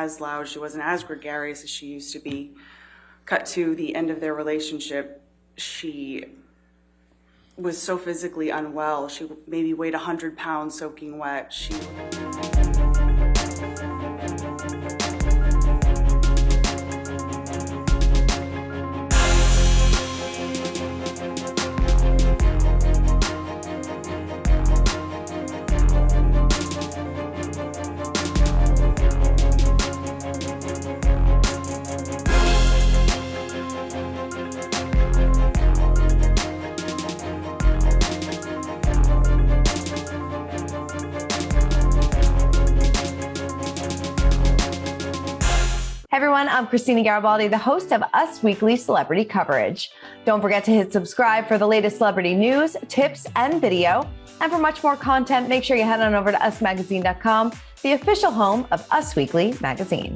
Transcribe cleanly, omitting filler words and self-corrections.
as loud, she wasn't as gregarious as she used to be. Cut to the end of their relationship, she was so physically unwell. She maybe weighed 100 pounds soaking wet. Hey everyone, I'm Christina Garibaldi, the host of Us Weekly Celebrity Coverage. Don't forget to hit subscribe for the latest celebrity news, tips, and video. And for much more content, make sure you head on over to usmagazine.com, the official home of Us Weekly Magazine.